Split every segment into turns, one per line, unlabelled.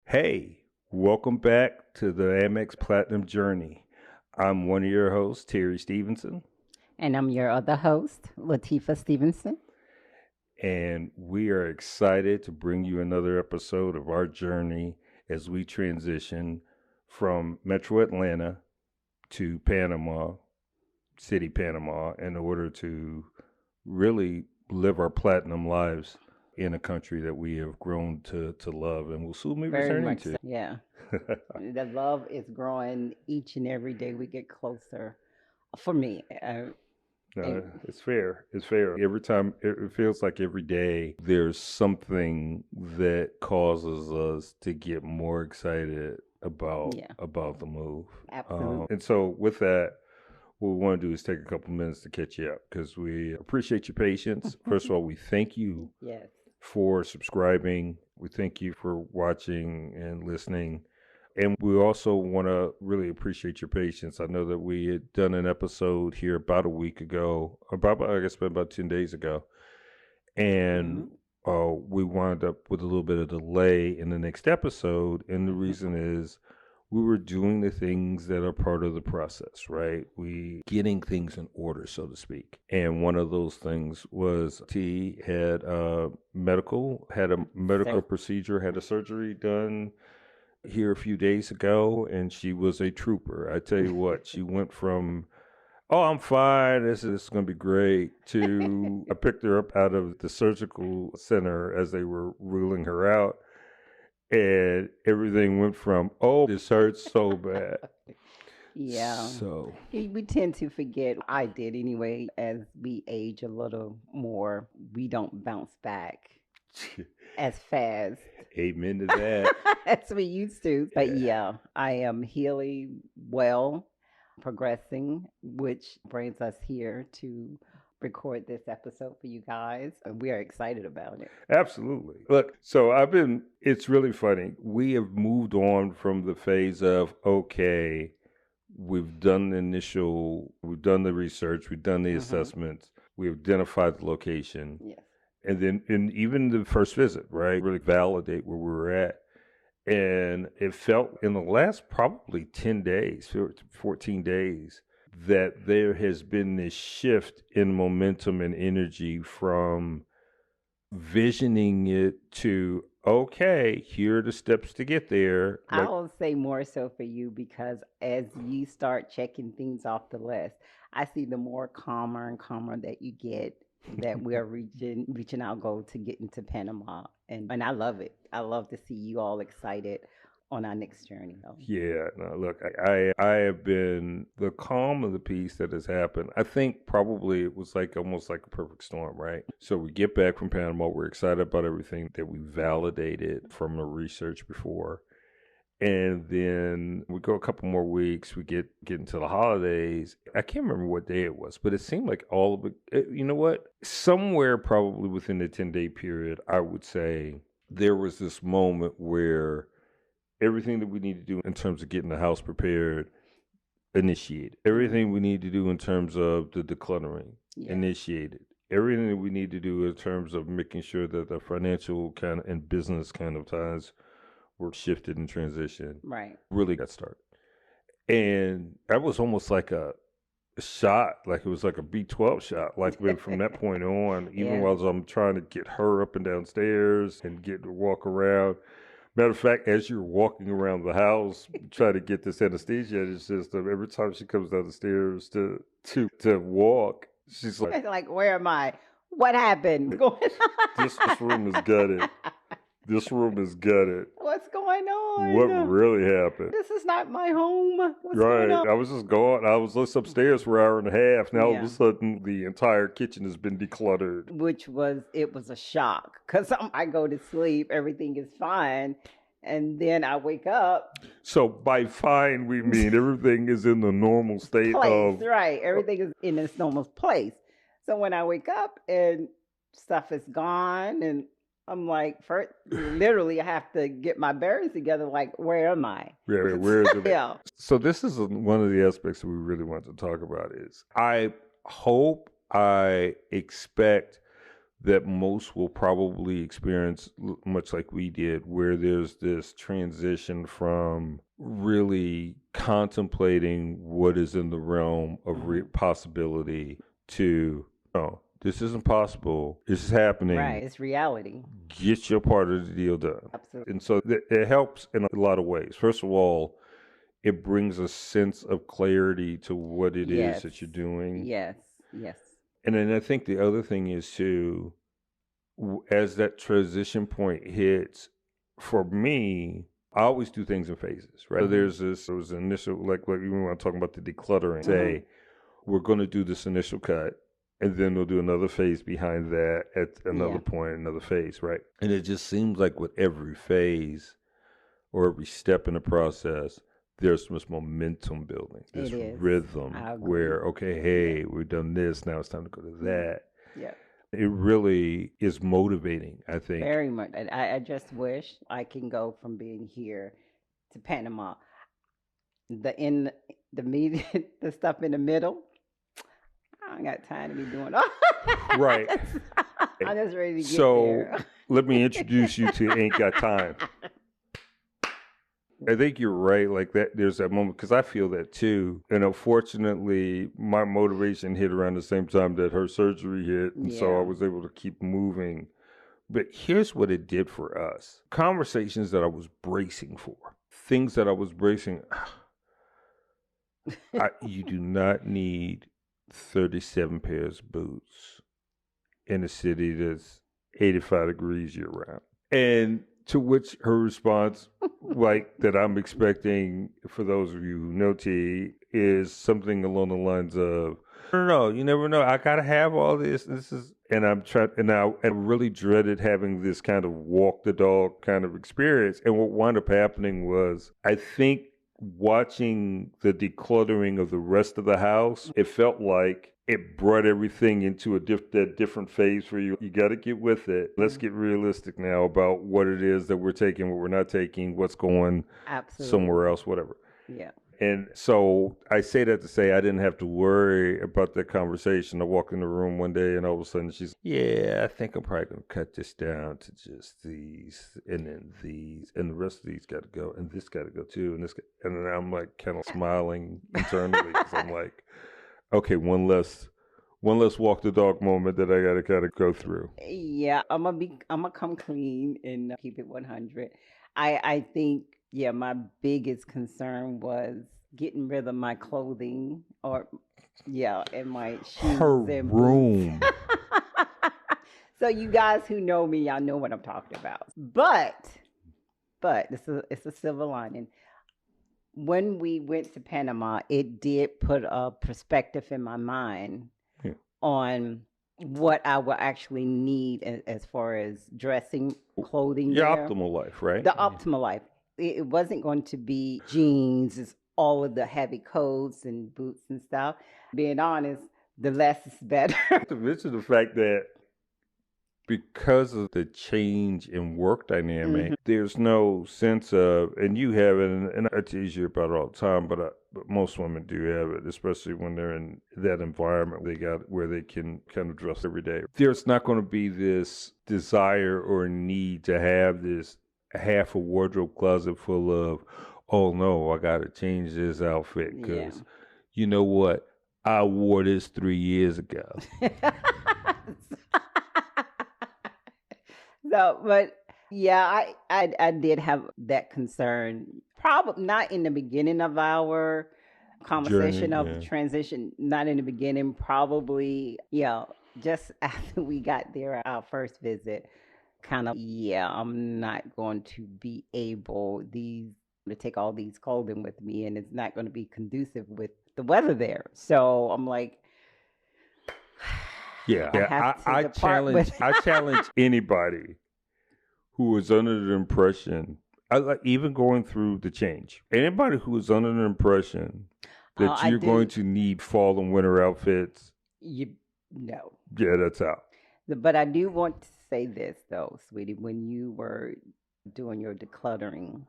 Hey, welcome back to the Amex Platinum Journey. I'm one of your hosts, Terry Stevenson,
And I'm your other host, Lateefah Stevenson.
and we are excited to bring you another episode of our journey as we transition from Metro Atlanta to Panama City, Panama, in order to really live our platinum lives in a country that we have grown to love and will soon be
Very
returning
much
to.
so. Yeah. The love is growing each and every day we get closer. For me,
No,
and
it's fair. It's fair. Every time, it feels like every day there's something that causes us to get more excited
yeah,
about the move.
absolutely.
And so, with that, what we want to do is take a couple minutes to catch you up because we appreciate your patience. First of all, we thank you
Yes.
for subscribing. We thank you for watching and listening. And we also want to really appreciate your patience. I know that we had done an episode here about a week ago, I guess about 10 days ago. And
Hmm.
we wound up with a little bit of delay in the next episode. And the reason is we were doing the things that are part of the process, right? We getting things in order, so to speak. And one of those things was T had a medical
So,
procedure, had a surgery done here a few days ago, and she was a trooper. I tell you what, she went from "Oh, I'm fine. This is going to be great" to I picked her up out of the surgical center as they were ruling her out, and everything went from "Oh, this hurts so bad."
yeah.
So
We tend to forget, I did anyway, as we age a little more, we don't bounce back as fast
amen to that.
as we used to. But
Yeah.
yeah, I am healing well, progressing, which brings us here to record this episode for you guys. And we are excited about it.
Absolutely. Look, so it's really funny. We have moved on from the phase of, okay, we've done the research, we've done the
Hmm.
assessments, we've identified the location,
Yes.
and then in even the first visit, right, really validate where we were at. And it felt in the last probably 10 days, 14 days, that there has been this shift in momentum and energy from visioning it to, okay, here are the steps to get there. Like,
I'll say more so for you because as you start checking things off the list, I see the more calmer and calmer that you get that we are reaching our goal to get into Panama. And I love it. I love to see you all excited on our next journey. So,
yeah, no, look, I have been the calm of the peace that has happened. I think probably it was like almost like a perfect storm, right? So we get back from Panama, we're excited about everything that we validated from the research before. And then we go a couple more weeks, we get into the holidays. I can't remember what day it was, but it seemed like all of it, you know what? Somewhere probably within the 10-day period, I would say there was this moment where everything that we need to do in terms of getting the house prepared, initiated. Everything we
mhm.
need to do in terms of the decluttering,
Yes,
initiated. Everything that we need to do in terms of making sure that the financial kind of and business kind of ties were shifted and transitioned
right.
really got started. And that was almost like a shot, like it was like a B12 shot. Like from that point on, even
Yes.
while I'm trying to get her up and downstairs and get to walk around. Matter of fact, as you're walking around the house, trying to get this anesthesia in your system, every time she comes down the stairs to walk, she's like,
It's like, where am I? What happened? What's going
"This room is gutted.
on?
This room is gutted.
What's going
What
on?
really happened?"
This is not my home. What's going
Right.
on?
I was just going. I was just upstairs for an hour and a half. Now all of a
Yeah.
sudden, the entire kitchen has been decluttered.
Which was, it was a shock because I go to sleep, everything is fine, and then I wake up,
So by fine, we mean everything is in the normal state
place,
of.
right? Everything is in its normal place. So when I wake up and stuff is gone, and I'm like, first, literally, I have to get my bearings together. Like, where am I?
Yeah, where is it?
Yeah.
So this is one of the aspects that we really want to talk about. Is I hope, I expect that most will probably experience much like we did, where there's this transition from really contemplating what is in the realm of possibility to, oh, this isn't possible. This is happening.
Right. It's reality.
Get your part of the deal done.
Absolutely.
And so it helps in a lot of ways. First of all, it brings a sense of clarity to what it is
Yes.
that you're doing.
Yes. Yes.
And then I think the other thing is too, as that transition point hits, for me, I always do things in phases, right? So there's this, it was initial, like even when I'm talking about the decluttering, say, we're going to do this initial cut, and then we'll do another phase behind that at another point, another phase, right? And it just seems like with every phase or every step in the process, there's this momentum building, this rhythm where, okay, hey, we've done this, now it's time to go to that.
Yeah.
It really is motivating, I think.
Very much. I just wish I can go from being here to Panama. The stuff in the middle, I don't got time to be doing all.
Right.
I'm just ready to get
there. So let me introduce you to Ain't Got Time. I think you're right. Like that, there's that moment, because I feel that too. And unfortunately, my motivation hit around the same time that her surgery hit, and so I was able to keep moving. But here's what it did for us: conversations that I was bracing for, things that I was bracing. You do not need 37 pairs of boots in a city that's 85 degrees year round. And to which her response, like that I'm expecting for those of you who know T, is something along the lines of, no, you never know. I gotta have all this. And I'm trying, and I really dreaded having this kind of walk the dog kind of experience. And what wound up happening was, I think watching the decluttering of the rest of the house, it felt like it brought everything into a different phase for you. You got to get with it. Let's get realistic now about what it is that we're taking, what we're not taking, what's going somewhere else, whatever.
Yeah.
And so I say that to say I didn't have to worry about that conversation. I walked in the room one day and all of a sudden she's, yeah, I think I'm probably going to cut this down to just these and then these, and the rest of these got to go, and this got to go too, and this, and then I'm like kind of smiling internally because I'm like, okay, one less walk the dog moment that I got to kind of go through.
Yeah, I'm gonna come clean and keep it 100. I think, yeah, my biggest concern was getting rid of my clothing, or and my shoes and
room.
So you guys who know me, y'all know what I'm talking about. But it's a silver lining. When we went to Panama, it did put a perspective in my mind on what I will actually need as far as dressing, clothing.
Your optimal life, right?
The optimal life. It wasn't going to be jeans, it's all of the heavy coats and boots and stuff. Being honest, the less is better.
To mention the fact that because of the change in work dynamic, there's no sense of, and you have it, and I tease you about it all the time, but most women do have it, especially when they're in that environment where they can kind of dress every day. There's not going to be this desire or need to have this half a wardrobe closet full of, oh no, I got to change this outfit because you know what? I wore this 3 years ago.
So, but yeah, I did have that concern. Probably not in the beginning of our conversation of the transition. Not in the beginning. Probably, just after we got there, our first visit. Kind of, I'm not going to be able to take all these clothing with me, and it's not going to be conducive with the weather there. So I'm like,
I challenge anybody who is under the impression, even going through the change, anybody who is under the impression that you're going to need fall and winter outfits.
No.
Yeah, that's out.
But I do want to say this though, sweetie, when you were doing your decluttering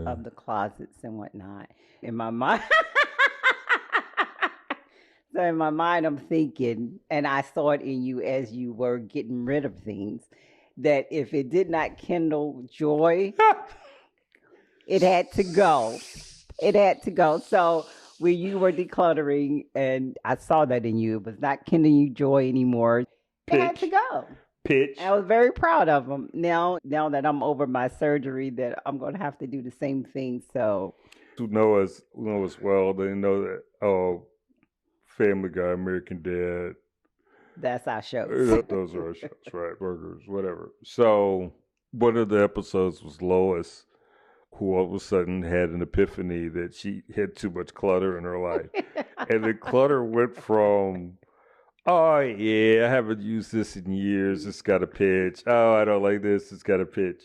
of the closets and whatnot, in my mind, So in my mind, I'm thinking, and I saw it in you as you were getting rid of things, that if it did not kindle joy, it had to go. It had to go. So when you were decluttering, and I saw that in you, it was not kindling you joy anymore. It had to
Pitch,
go. And I
pitch.
was very proud of them. Now that I'm over my surgery, that I'm going to have to do the same thing. So
Who know us well, they know that, oh, Family Guy, American Dad,
that's our shows.
those are our shows, right? Burgers, whatever. So one of the episodes was Lois, who all of a sudden had an epiphany that she had too much clutter in her life. And the clutter went from, oh, yeah, I haven't used this in years, it's got a pitch. Oh, I don't like this, it's got a pitch.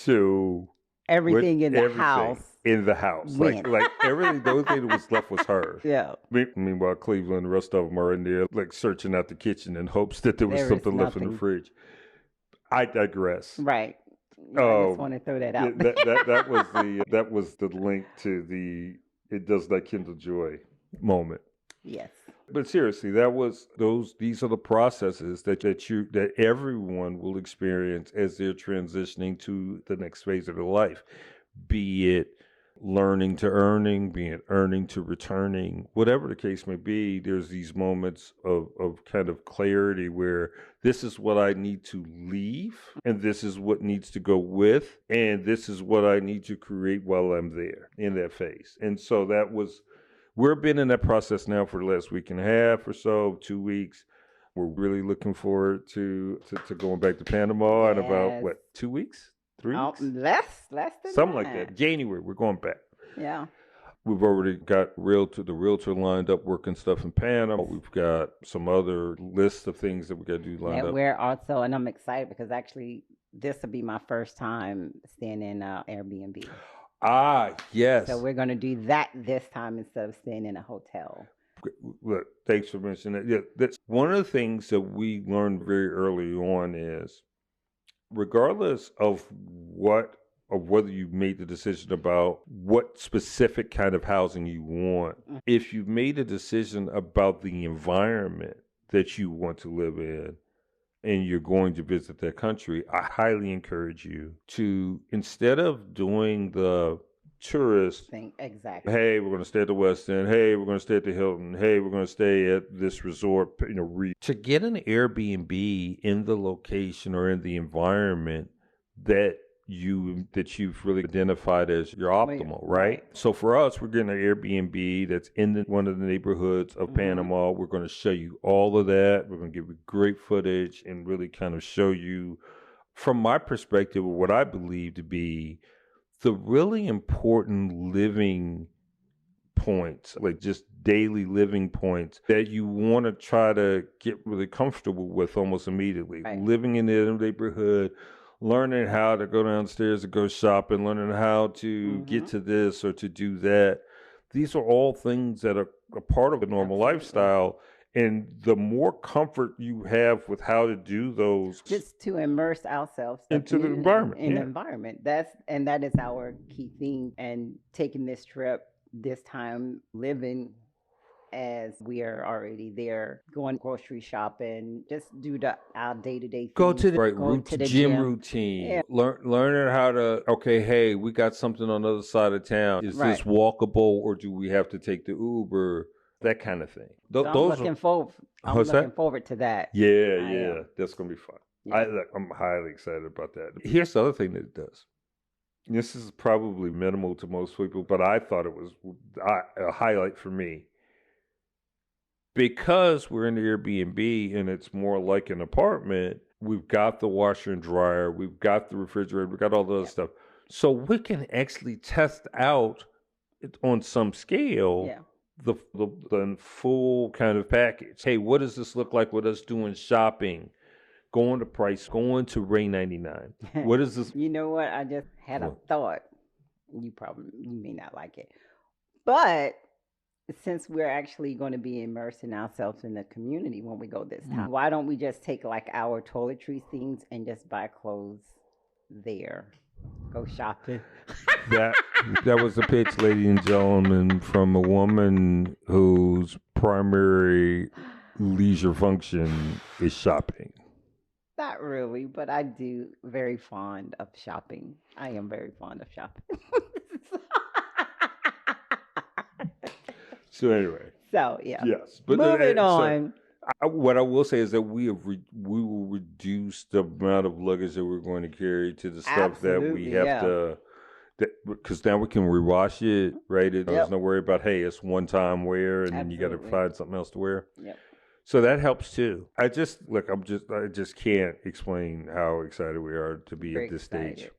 To
Everything in the
everything
house
in the house.
went.
Like everything, the only thing that was left was hers.
Yeah.
Meanwhile, Cleveland, the rest of them are in there, like searching out the kitchen in hopes that there was
There is
something left in the
nothing.
fridge. I digress.
Right. Yeah, I just
Um,
want to throw that
yeah,
out.
that was the link to the it does not kindle joy moment.
Yes.
But seriously, these are the processes that everyone will experience as they're transitioning to the next phase of their life. Be it learning to earning, be it earning to returning, whatever the case may be, there's these moments of kind of clarity where this is what I need to leave, and this is what needs to go with, and this is what I need to create while I'm there in that phase. And so we've been in that process now for the last week and a half or so, 2 weeks. We're really looking forward to going back to Panama in about,
Yes.
2 weeks? 3 weeks?
Less than
Something like
that.
that. January, we're going back.
Yeah.
We've already got the realtor lined up working stuff in Panama. We've got some other lists of things that we got to do lined
That
up.
we're also, and I'm excited because actually this will be my first time staying in Airbnb.
Ah, yes.
So we're going to do that this time instead of staying in a hotel.
Look, thanks for mentioning that. Yeah, that's one of the things that we learned very early on is regardless of whether you made the decision about what specific kind of housing you want, if you've made a decision about the environment that you want to live in and you're going to visit that country, I highly encourage you to, instead of doing the tourist
Thing. Exactly.
hey, we're going to stay at the West End. Hey, we're going to stay at the Hilton. Hey, we're going to stay at this resort. To get an Airbnb in the location or in the environment that you've really identified as your optimal, right? So for us, we're getting an Airbnb that's in one of the neighborhoods of Panama. We're going to show you all of that. We're going to give you great footage and really kind of show you, from my perspective, what I believe to be the really important living points, like just daily living points that you want to try to get really comfortable with almost immediately.
Right.
Living in the neighborhood, learning how to go downstairs and go shopping, learning how to get to this or to do that. These are all things that are a part of a normal lifestyle. And the more comfort you have with how to do those,
just to immerse ourselves
into the environment,
in the environment. That is our key theme. And taking this trip this time, living as we are already there, going grocery shopping, just do our day-to-day things.
go to the right
Go to the
gym
gym.
routine.
Yeah.
Learning how to, okay, hey, we got something on the other side of town. Is this walkable or do we have to take the Uber? That kind of thing.
So I'm looking forward to that.
Yeah, that's gonna be fun.
Yeah.
I'm highly excited about that. Here's the other thing that it does. This is probably minimal to most people, but I thought it was a highlight for me. Because we're in the Airbnb and it's more like an apartment, we've got the washer and dryer, we've got the refrigerator, we've got all the other stuff. So we can actually test out on some scale the full kind of package. Hey, what does this look like with us doing shopping? Going to Price, going to Ray 99. What is this?
You know what? I just had a thought. You may not like it. But since we're actually going to be immersing ourselves in the community when we go this time, why don't we just take like our toiletries things and just buy clothes there? Go shopping.
That that was the pitch, ladies and gentlemen, from a woman whose primary leisure function is shopping.
Not really, but I do very fond of shopping. I am very fond of shopping.
So anyway,
So yeah.
yes, but
Moving
so
on.
what I will say is that we will reduce the amount of luggage that we're going to carry to the stuff that we
Absolutely,
have
yeah.
to. Because now we can rewash it, right? There's
Yep.
no worry about, hey, it's one time wear, and then you got to
Absolutely.
find something else to wear.
Yep.
So that helps too. I just can't explain how excited we are to be
Super
at this stage.
excited.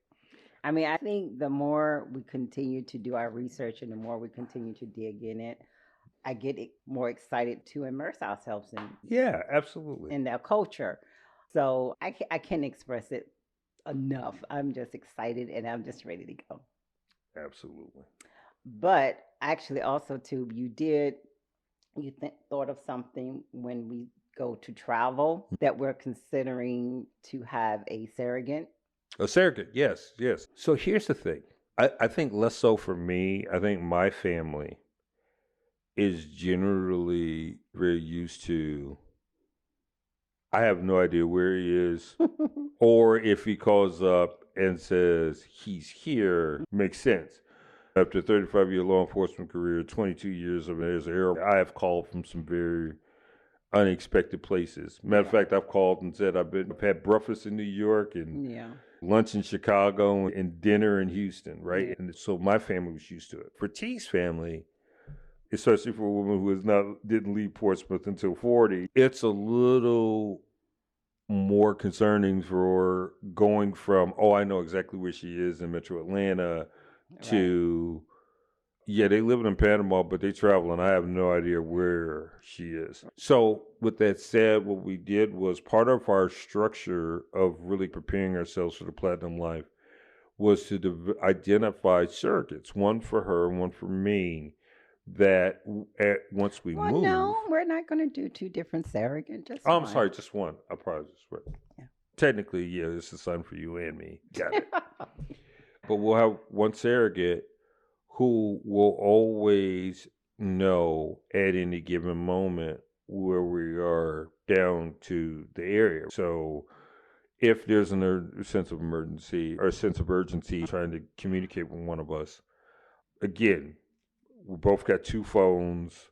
I mean, I think the more we continue to do our research and the more we continue to dig in it, I get more excited to immerse ourselves
Yeah, absolutely.
in their culture. So I can't express it enough. I'm just excited and I'm just ready to go.
Absolutely.
But actually, also too, thought of something when we go to travel that we're considering to have a surrogate.
A surrogate, yes, yes. So here's the thing. I think less so for me. I think my family is generally very used to, I have no idea where he is, or if he calls up and says he's here, makes sense. After a 35-year law enforcement career, 22 years of as an air, I have called from some very unexpected places. Matter of fact, I've called and said I've had breakfast in New York and
Yeah.
lunch in Chicago and dinner in Houston, right?
Yeah.
And so my family was used to it. For T's family, especially for a woman who didn't leave Portsmouth until 40, it's a little more concerning for going from, oh, I know exactly where she is in Metro Atlanta, to, yeah, they live in Panama, but they travel, and I have no idea where she is. So, with that said, what we did was part of our structure of really preparing ourselves for the Platinum Life was to identify surrogates, one for her and one for me, that once we
Well,
move.
no, we're not going to do two different surrogates. Just
Oh, I'm
one.
sorry, just one. I apologize. Right.
Yeah.
Technically, yeah, it's a son for you and me. Got it. But we'll have one surrogate who will always know at any given moment where we are down to the area. So if there's a sense of emergency or a sense of urgency trying to communicate with one of us, again, we both got two phones.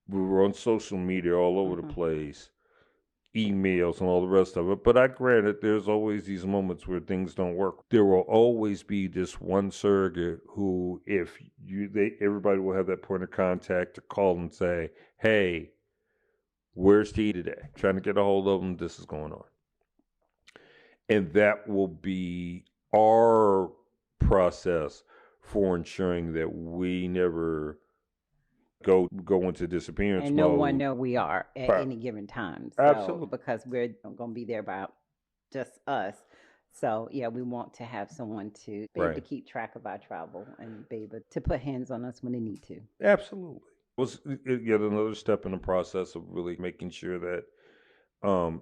We were on social media all over the place, emails and all the rest of it. But I granted there's always these moments where things don't work. There will always be this one surrogate who, if everybody will have that point of contact to call and say, hey, where's T today? Trying to get a hold of him. This is going on. And that will be our process for ensuring that we never go into disappearance
and no
mode.
one know we are at any given time. So,
Absolutely.
because we're going to be there about just us. So yeah, we want to have someone to be able to keep track of our travel and be able to put hands on us when they need to.
Absolutely. It was yet another step in the process of really making sure that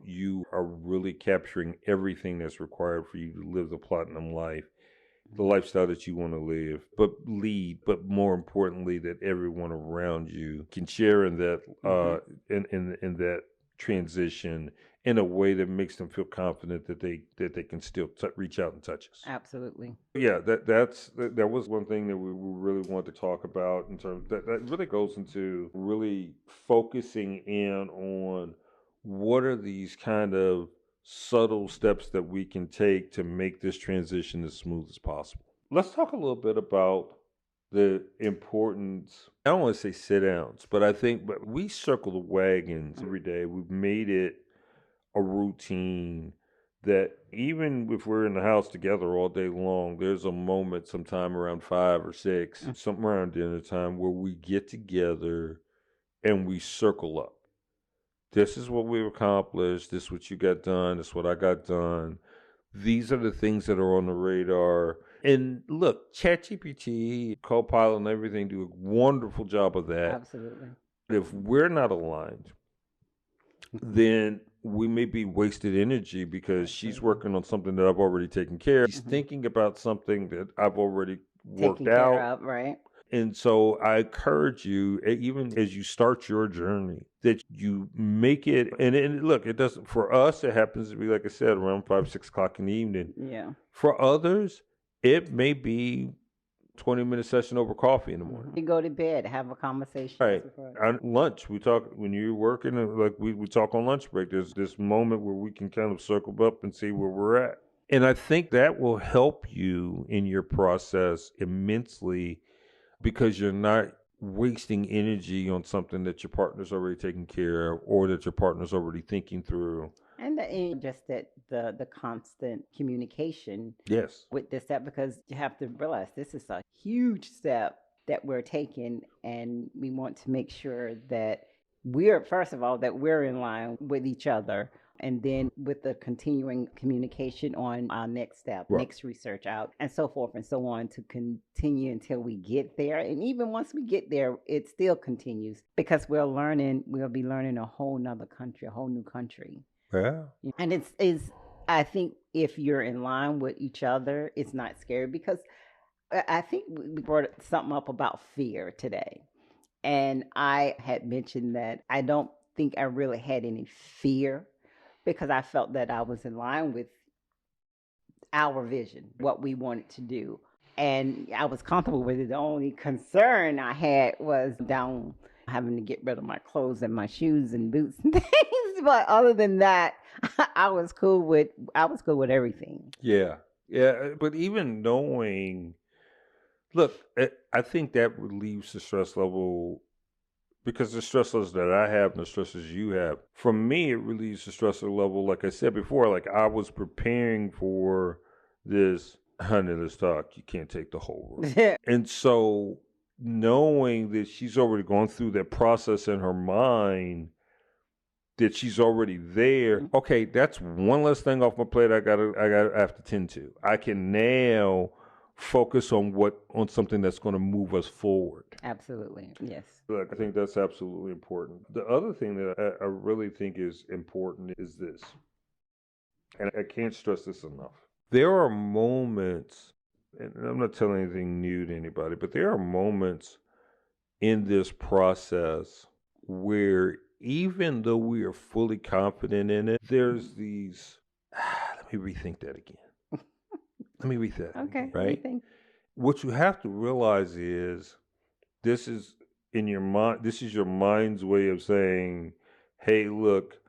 you are really capturing everything that's required for you to live the platinum life, the lifestyle that you want to live, but more importantly, that everyone around you can share in that in that transition in a way that makes them feel confident that they can still reach out and touch us.
Absolutely.
Yeah, that was one thing that we really wanted to talk about in terms that really goes into really focusing in on what are these kind of subtle steps that we can take to make this transition as smooth as possible. Let's talk a little bit about the importance. I don't want to say sit downs, but I think we circle the wagons every day. We've made it a routine that even if we're in the house together all day long, there's a moment sometime around 5 or 6, something around dinner time, where we get together and we circle up. This is what we've accomplished. This is what you got done. This is what I got done. These are the things that are on the radar. And look, ChatGPT, Copilot, and everything do a wonderful job of that.
Absolutely.
If we're not aligned, then we may be wasted energy because she's
Absolutely.
working on something that I've already taken care of. She's
Mhm.
thinking about something that I've already worked
Taken care
out.
of, right?
And so I encourage you, even as you start your journey, that you make it. And look, it doesn't, for us, it happens to be, like I said, around 5, 6 o'clock in the evening.
Yeah.
For others, it may be 20-minute session over coffee in the morning.
You go to bed, have a conversation.
Right. On lunch, we talk, when you're working, like we talk on lunch break. There's this moment where we can kind of circle up and see where we're at. And I think that will help you in your process immensely, because you're not wasting energy on something that your partner's already taking care of or that your partner's already thinking through.
And just that the constant communication
Yes.
with this step, because you have to realize this is a huge step that we're taking, and we want to make sure that we're, first of all, that we're in line with each other, and then with the continuing communication on our next step,
Right.
next research out, and so forth and so on, to continue until we get there. And even once we get there, it still continues, because we'll be learning a whole nother country, a whole new country.
Yeah.
And it's I think if you're in line with each other, it's not scary, because I think we brought something up about fear today. And I had mentioned that I don't think I really had any fear, because I felt that I was in line with our vision, what we wanted to do. And I was comfortable with it. The only concern I had was down having to get rid of my clothes and my shoes and boots and things. But other than that, I was cool with everything.
Yeah. Yeah. But even knowing, look, I think that relieves the stress level, because the stress levels that I have and the stresses you have, for me, it relieves the stress level. Like I said before, like I was preparing for this, honey, let's talk. You can't take the whole room. And so knowing that she's already gone through that process in her mind, that she's already there. Okay, that's one less thing off my plate I have to tend to. I can now focus on something that's going to move us forward.
Absolutely. Yes.
Look, I think that's absolutely important. The other thing that I really think is important is this, and I can't stress this enough. There are moments, and I'm not telling anything new to anybody, but there are moments in this process where, even though we are fully confident in it, there's these, let me rethink that again. Let me rethink that.
Okay.
Right? What you have to realize is, this is in your mind, this is your mind's way of saying, hey, look,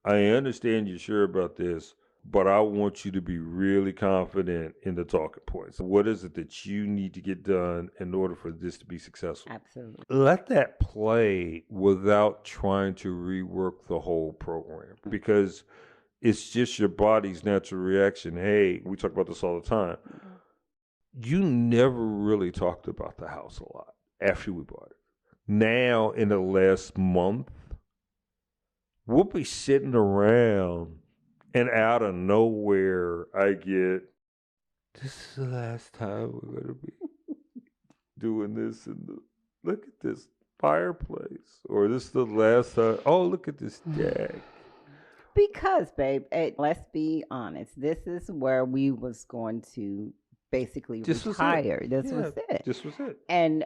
I understand you're sure about this, but I want you to be really confident in the talking points. What is it that you need to get done in order for this to be successful?
Absolutely.
Let that play without trying to rework the whole program, because it's just your body's natural reaction. Hey, we talk about this all the time. You never really talked about the house a lot after we bought it. Now, in the last month, we'll be sitting around, and out of nowhere, I get, this is the last time we're going to be doing this. And look at this fireplace. Or this is the last time. Oh, look at this deck.
Because, babe, let's be honest. This is where we was going to basically retire. This was it.
This was it.
And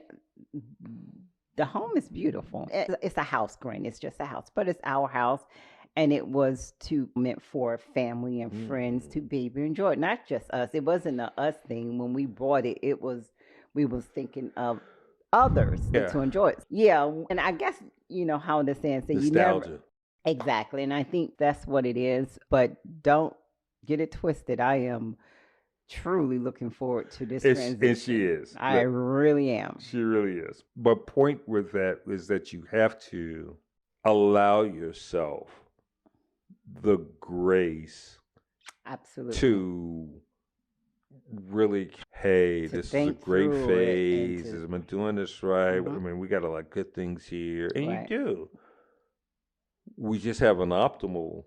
the home is beautiful. It's a house, Grant. It's just a house, but it's our house. And it was meant for family and friends to be able to enjoy it. Not just us. It wasn't a us thing. When we bought it, we was thinking of others to enjoy it. Yeah. And I guess, how the saying says, you never. Exactly. And I think that's what it is. But don't get it twisted. I am truly looking forward to this transition.
And she is.
I really am.
She really is. But point with that is that you have to allow yourself the grace,
absolutely,
to really, hey, this is a great phase. I've been doing this right. I mean, we got a lot of good things here. And you do. We just have an optimal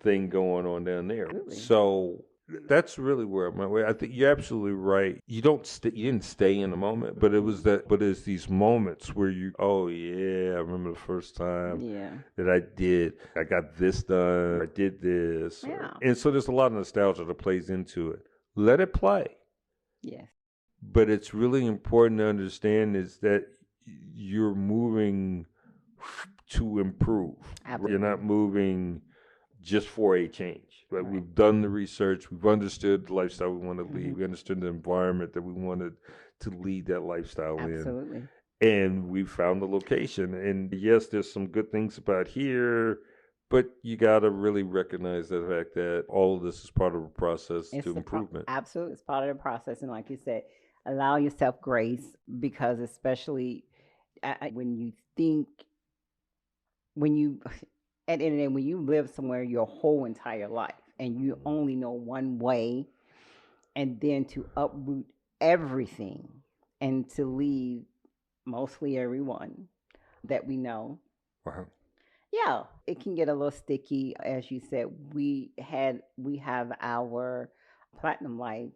thing going on down there. Absolutely. So That's really where I'm at. I think you're absolutely right. You didn't stay in the moment, but it was
Mm-mm.
that. But it's these moments where you, oh yeah, I remember the first time
Yeah.
that I got this done, I did this,
Yeah.
and so there's a lot of nostalgia that plays into it. Let it play,
Yes.
but it's really important to understand is that you're moving to improve. You're
Absolutely.
not moving just for a change. Right?
Right.
We've done the research. We've understood the lifestyle we want to
Hmm.
lead. We understood the environment that we wanted to lead that lifestyle in.
Absolutely.
And we found the location. And yes, there's some good things about here, but you got to really recognize the fact that all of this is part of a process
It's
to improvement.
absolutely, it's part of the process, and like you said, allow yourself grace because especially when you think when you at the end of the day, when you live somewhere your whole entire life and you only know one way, and then to uproot everything and to leave mostly everyone that we know.
Wow.
Yeah, it can get a little sticky. As you said, we have our platinum life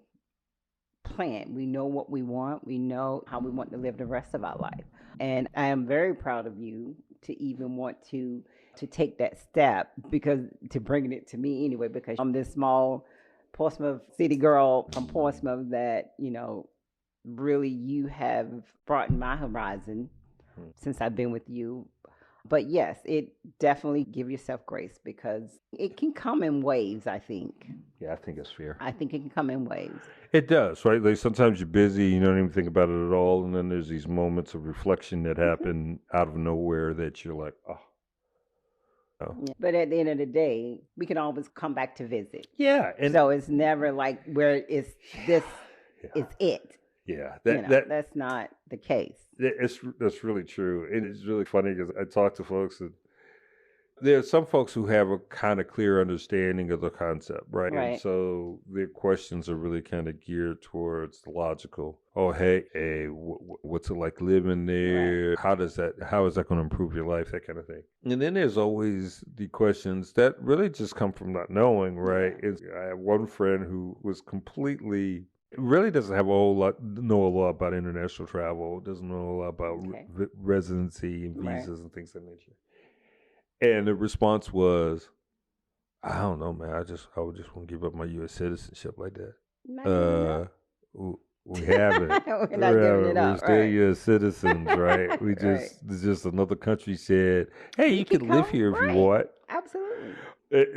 plan. We know what we want. We know how we want to live the rest of our life. And I am very proud of you to even want to take that step because to bringing it to me anyway because I'm this small Portsmouth city girl from Portsmouth that, really you have brought in my horizon
Hmm.
since I've been with you. But yes, it definitely give yourself grace because it can come in waves, I think.
Yeah, I think it's fair.
I think it can come in waves.
It does, right? Like sometimes you're busy, you don't even think about it at all, and then there's these moments of reflection that
Hmm.
happen out of nowhere that you're like, oh, oh.
Yeah. But at the end of the day, we can always come back to visit.
Yeah, and
So it's never like where it's this is
yeah,
it.
yeah. That
That's not the case.
that's really true. And it's really funny because I talk to folks that there are some folks who have a kind of clear understanding of the concept, right? And
Right.
so their questions are really kind of geared towards the logical. Oh, hey, what's it like living
Right.
there? How is that going to improve your life? That kind of thing. And then there's always the questions that really just come from not knowing, right?
Yeah.
I have one friend who was completely really doesn't have a whole lot know a lot about international travel. Doesn't know a lot about
Okay.
residency and
Right.
visas and things of that nature. And the response was, I don't know, man. I would just want to give up my U.S. citizenship like that.
Not giving it
Uh,
up.
we haven't.
We're not giving it
We're
up.
still
Right.
U.S. citizens, right?
Right.
It's just another country said, hey,
You
you
can
can live
come.
here if you
Right.
want.
Absolutely.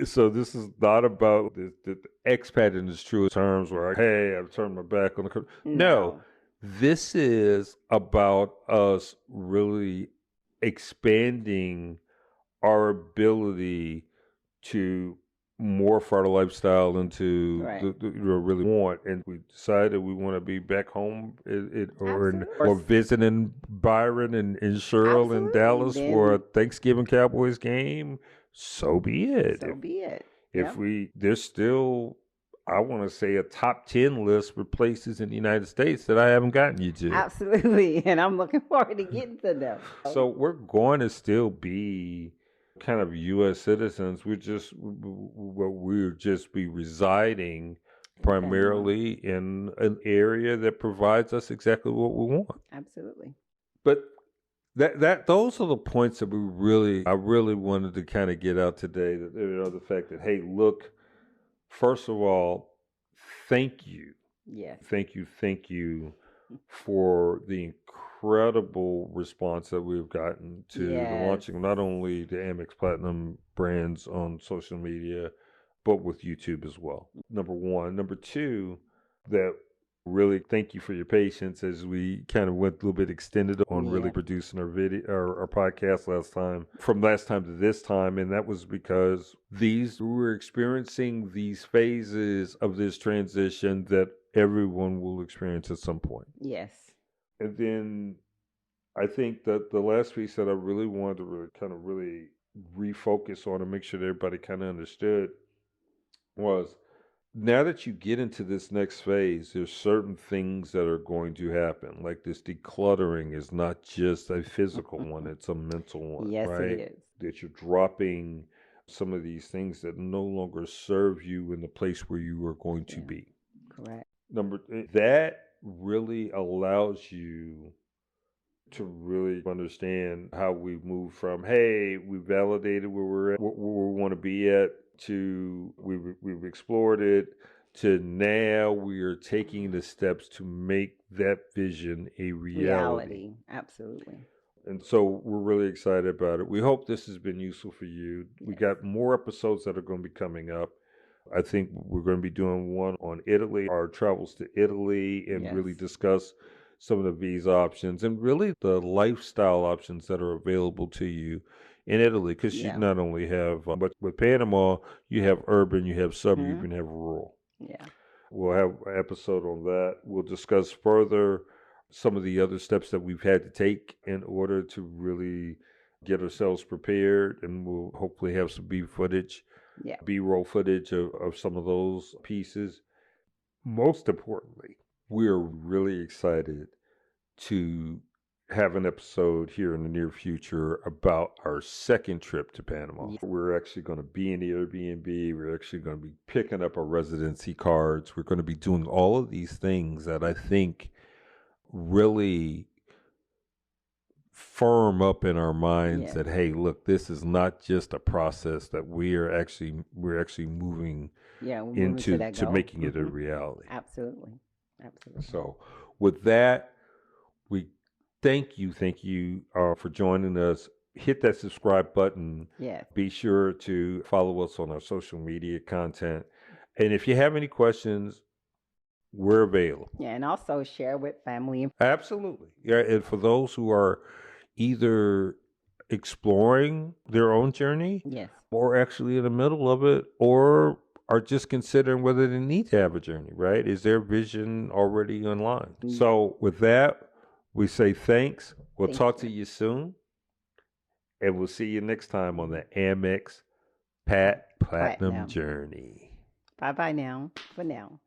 So this is not about the expat in its true terms, where hey, I've turned my back on the country. No,
No.
this is about us really expanding our ability to morph our lifestyle into
Right.
really want, and we decided we want to be back home
Absolutely.
or visiting Byron and Cheryl in
Absolutely.
Dallas for a
Then
Thanksgiving Cowboys game. So be it.
so be it.
If
Yep.
we there's still I want to say a top 10 list for places in the United States that I haven't gotten you to.
Absolutely. And I'm looking forward to getting to them.
So we're going to still be kind of U.S. citizens. We'll just be residing
In Panama.
primarily in an area that provides us exactly what we want.
Absolutely.
But that those are the points that I really wanted to kind of get out today. That the fact that hey, look, first of all, thank you,
Yes.
thank you for the incredible response that we've gotten to the
Yes.
launching of not only the Amex Platinum brands on social media, but with YouTube as well. Number one. Number two, that really thank you for your patience as we kind of went a little bit extended on really
Yeah.
producing our video our podcast from last time to this time, and that was because we're experiencing these phases of this transition that everyone will experience at some point.
Yes.
And then I think that the last piece that I really wanted to really kind of really refocus on and make sure that everybody kind of understood was now that you get into this next phase, there's certain things that are going to happen. Like this decluttering is not just a physical one, it's a mental one,
Yes, it
right?
is.
That you're dropping some of these things that no longer serve you in the place where you are going to
Yeah.
be.
Correct.
That really allows you to really understand how we move from, hey, we validated where we're at, where we want to be at, to we've explored it, to now we are taking the steps to make that vision a reality.
Reality. Absolutely.
And so we're really excited about it. We hope this has been useful for you. We
Yes.
got more episodes that are going to be coming up. I think we're going to be doing one on Italy, our travels to Italy, and
Yes.
really discuss some of the visa options and really the lifestyle options that are available to you in Italy. Because you
Yeah.
not only have, but with Panama, you have urban, you have
Hmm.
suburban, you have rural.
Yeah.
We'll have an episode on that. We'll discuss further some of the other steps that we've had to take in order to really get ourselves prepared, and we'll hopefully have some
Yeah.
B-roll footage of some of those pieces. Most importantly, we're really excited to have an episode here in the near future about our second trip to Panama.
Yeah.
We're actually going to be in the Airbnb. We're actually going to be picking up our residency cards. We're going to be doing all of these things that I think really firm up in our minds
Yes.
that, hey, look, this is not just a process, that we're actually moving
Yeah. We're moving to
into
that
to
goal.
making it a reality.
Absolutely. Absolutely.
So with that, we thank you for joining us. Hit that subscribe button.
Yes.
Be sure to follow us on our social media content. And if you have any questions, we're available.
Yeah. And also share with family.
Absolutely. Yeah. And for those who are either exploring their own journey
Yes.
or actually in the middle of it, or are just considering whether they need to have a journey, right? Is their vision already in line? So with that, we say thanks. We'll
Thank
talk to
you.
you soon, and we'll see you next time on the Amex
Pat
Pat Platinum
Platinum.
Journey.
Bye bye now. For now.